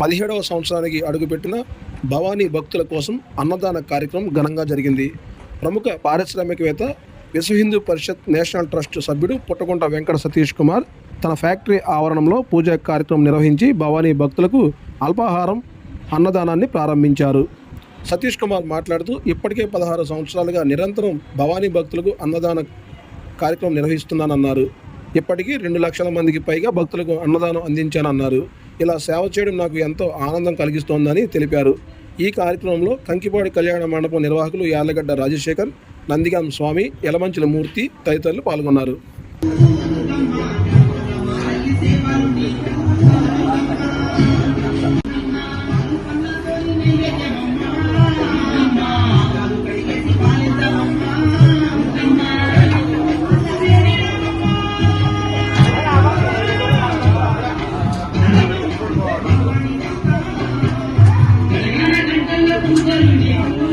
17వ సంవత్సరానికి అడుగుపెట్టిన భవానీ భక్తుల కోసం అన్నదాన కార్యక్రమం ఘనంగా జరిగింది. ప్రముఖ పారిశ్రామికవేత్త, విశ్వ హిందూ పరిషత్ నేషనల్ ట్రస్ట్ సభ్యుడు పుట్టగుంట వెంకట సతీష్ కుమార్ తన ఫ్యాక్టరీ ఆవరణంలో పూజా కార్యక్రమం నిర్వహించి భవానీ భక్తులకు అల్పాహారం, అన్నదానాన్ని ప్రారంభించారు. సతీష్ కుమార్ మాట్లాడుతూ ఇప్పటికే 16 సంవత్సరాలుగా నిరంతరం భవానీ భక్తులకు అన్నదాన కార్యక్రమం నిర్వహిస్తున్నానన్నారు. ఇప్పటికీ 2 లక్షల మందికి పైగా భక్తులకు అన్నదానం అందించానన్నారు. ఇలా సేవ చేయడం నాకు ఎంతో ఆనందం కలిగిస్తోందని తెలిపారు. ఈ కార్యక్రమంలో కంకిపాడి కళ్యాణ మండపం నిర్వాహకులు యార్లగడ్డ రాజశేఖర్, నందిగాం స్వామి, యలమంచుల మూర్తి తదితరులు పాల్గొన్నారు. Thank you.